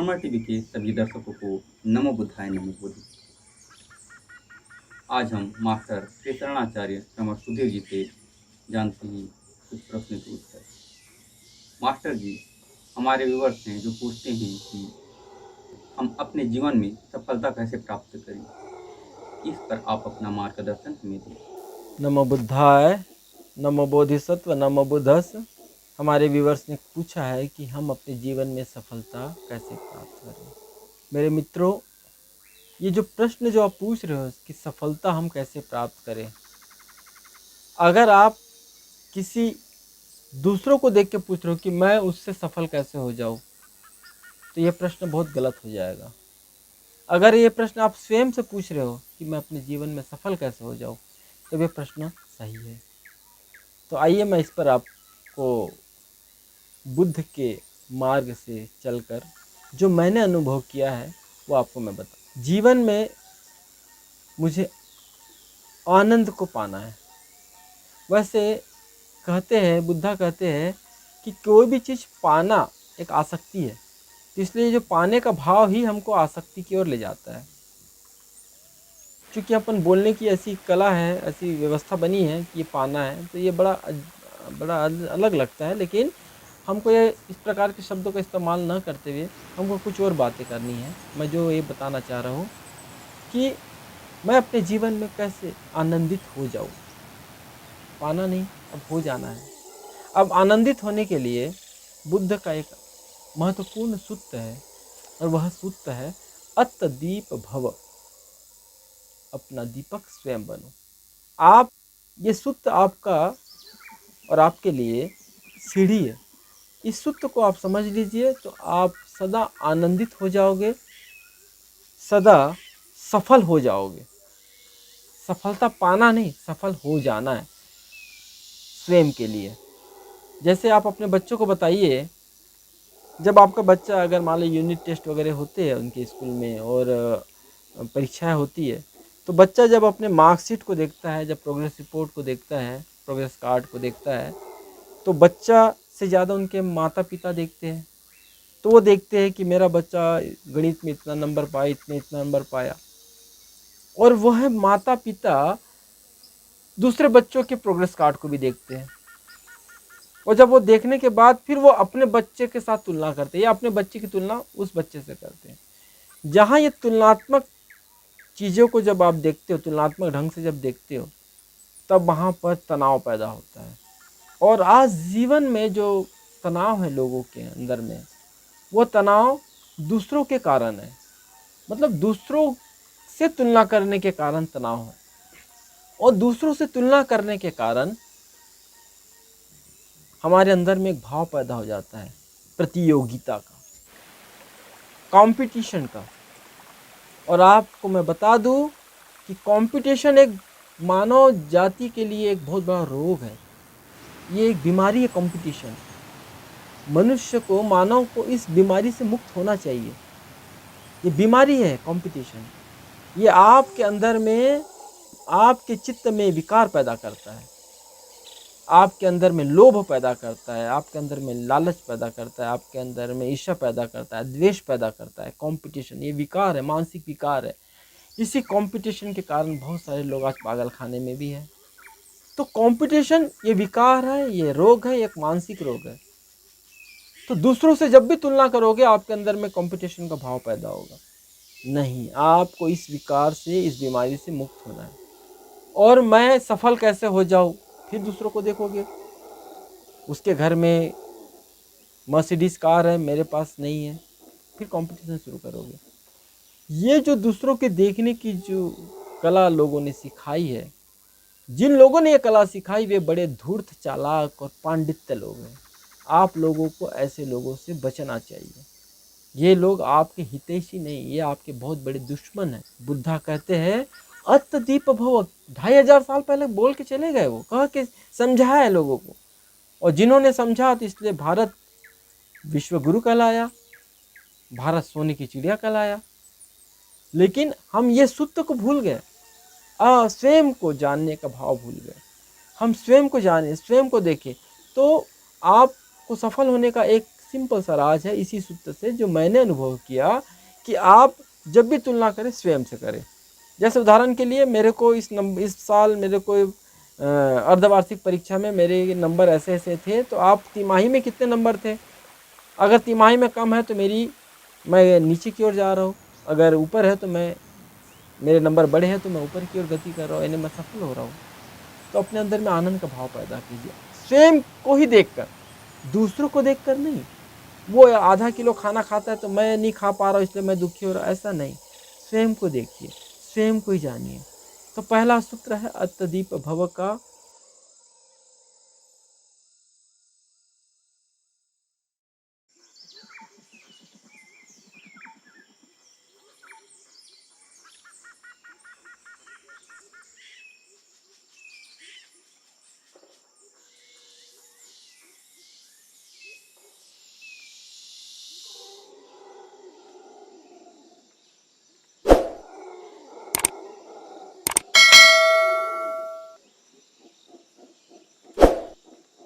श्रमण टीवी के सभी दर्शकों को नमो बुद्धाय नमो बुद्ध। आज हम मास्टर केसरणाचार्य श्रमण सुधीर जी से जानते हैं कुछ प्रश्न के उत्तर। मास्टर जी, हमारे व्यूअर्स हैं जो पूछते हैं कि हम अपने जीवन में सफलता कैसे प्राप्त करें, इस पर आप अपना मार्गदर्शन हमें दें। नमो बुद्धाय, नमो बोधिसत्व, नमो बुद्धस। हमारे व्यूवर्स ने पूछा है कि हम अपने जीवन में सफलता कैसे प्राप्त करें। मेरे मित्रों, ये जो प्रश्न जो आप पूछ रहे हो कि सफलता हम कैसे प्राप्त करें, अगर आप किसी दूसरों को देख के पूछ रहे हो कि मैं उससे सफल कैसे हो जाऊं, तो ये प्रश्न बहुत गलत हो जाएगा। अगर ये प्रश्न आप स्वयं से पूछ रहे हो कि मैं अपने जीवन में सफल कैसे हो जाऊं, तो ये प्रश्न सही है। तो आइए मैं इस पर आपको बुद्ध के मार्ग से चलकर जो मैंने अनुभव किया है वो आपको मैं बताऊं। जीवन में मुझे आनंद को पाना है। वैसे कहते हैं, बुद्धा कहते हैं कि कोई भी चीज़ पाना एक आसक्ति है, तो इसलिए जो पाने का भाव ही हमको आसक्ति की ओर ले जाता है। क्योंकि अपन बोलने की ऐसी कला है, ऐसी व्यवस्था बनी है कि ये पाना है, तो ये बड़ा अलग लगता है। लेकिन हमको ये इस प्रकार के शब्दों का इस्तेमाल न करते हुए हमको कुछ और बातें करनी है। मैं जो ये बताना चाह रहा हूँ कि मैं अपने जीवन में कैसे आनंदित हो जाऊँ। पाना नहीं, अब हो जाना है। अब आनंदित होने के लिए बुद्ध का एक महत्वपूर्ण सूत्र है, और वह सूत्र है अत्त दीप भव, अपना दीपक स्वयं बनो। आप, ये सूत्र आपका और आपके लिए सीढ़ी है। इस सूत्र को आप समझ लीजिए तो आप सदा आनंदित हो जाओगे, सदा सफल हो जाओगे। सफलता पाना नहीं, सफल हो जाना है स्वयं के लिए। जैसे आप अपने बच्चों को बताइए, जब आपका बच्चा, अगर मान लो यूनिट टेस्ट वगैरह होते हैं उनके स्कूल में और परीक्षाएं होती है, तो बच्चा जब अपने मार्कशीट को देखता है, जब प्रोग्रेस रिपोर्ट को देखता है, प्रोग्रेस कार्ड को देखता है, तो बच्चा से ज़्यादा उनके माता पिता देखते हैं। तो वो देखते हैं कि मेरा बच्चा गणित में इतना नंबर पाया, इतना नंबर पाया। और वह माता पिता दूसरे बच्चों के प्रोग्रेस कार्ड को भी देखते हैं, और जब वो देखने के बाद फिर वो अपने बच्चे के साथ तुलना करते हैं, या अपने बच्चे की तुलना उस बच्चे से करते हैं। जहाँ ये तुलनात्मक चीज़ों को जब आप देखते हो, तुलनात्मक ढंग से जब देखते हो, तब वहाँ पर तनाव पैदा होता है। और आज जीवन में जो तनाव है लोगों के अंदर में, वो तनाव दूसरों के कारण है। मतलब दूसरों से तुलना करने के कारण तनाव है, और दूसरों से तुलना करने के कारण हमारे अंदर में एक भाव पैदा हो जाता है प्रतियोगिता का, कंपटीशन का। और आपको मैं बता दूं कि कंपटीशन एक मानव जाति के लिए एक बहुत बड़ा रोग है। ये एक बीमारी है कंपटीशन। मनुष्य को, मानव को इस बीमारी से मुक्त होना चाहिए। ये बीमारी है कंपटीशन। ये आपके अंदर में, आपके चित्त में विकार पैदा करता है, आपके अंदर में लोभ पैदा करता है, आपके अंदर में लालच पैदा करता है, आपके अंदर में ईर्ष्या पैदा करता है, द्वेष पैदा करता है। कंपटीशन ये विकार है, मानसिक विकार है। इसी कंपटीशन के कारण बहुत सारे लोग आज पागल खाने में भी है। तो कंपटीशन ये विकार है, ये रोग है, एक मानसिक रोग है। तो दूसरों से जब भी तुलना करोगे, आपके अंदर में कंपटीशन का भाव पैदा होगा। नहीं, आपको इस विकार से, इस बीमारी से मुक्त होना है। और मैं सफल कैसे हो जाऊं, फिर दूसरों को देखोगे, उसके घर में मर्सिडीज कार है, मेरे पास नहीं है, फिर कंपटीशन शुरू करोगे। ये जो दूसरों के देखने की जो कला लोगों ने सिखाई है, जिन लोगों ने ये कला सिखाई, वे बड़े धूर्त, चालाक और पांडित्य लोग हैं। आप लोगों को ऐसे लोगों से बचना चाहिए। ये लोग आपके हितैषी नहीं, ये आपके बहुत बड़े दुश्मन हैं। बुद्धा कहते हैं अत्त दीप भव, 2500 साल पहले बोल के चले गए, वो कह के समझाया है लोगों को। और जिन्होंने समझा, तो इसलिए भारत विश्व गुरु कहलाया, भारत सोने की चिड़िया कहलाया। लेकिन हम ये सूत्र को भूल गए, स्वयं को जानने का भाव भूल गए। हम स्वयं को जाने, स्वयं को देखें, तो आपको सफल होने का एक सिंपल सा राज है इसी सूत्र से, जो मैंने अनुभव किया कि आप जब भी तुलना करें स्वयं से करें। जैसे उदाहरण के लिए मेरे को इस साल मेरे को अर्धवार्षिक परीक्षा में मेरे नंबर ऐसे ऐसे थे, तो आप तिमाही में कितने नंबर थे? अगर तिमाही में कम है तो मैं नीचे की ओर जा रहा हूँ, अगर ऊपर है तो मेरे नंबर बड़े हैं तो मैं ऊपर की ओर गति कर रहा हूँ, यानी मैं सफल हो रहा हूँ। तो अपने अंदर में आनंद का भाव पैदा कीजिए, स्वयं को ही देखकर, दूसरों को देखकर नहीं। वो आधा किलो खाना खाता है तो मैं नहीं खा पा रहा हूँ इसलिए मैं दुखी हो रहा, ऐसा नहीं। स्वयं को देखिए, स्वयं को ही जानिए। तो पहला सूत्र है अत्यदीप भव का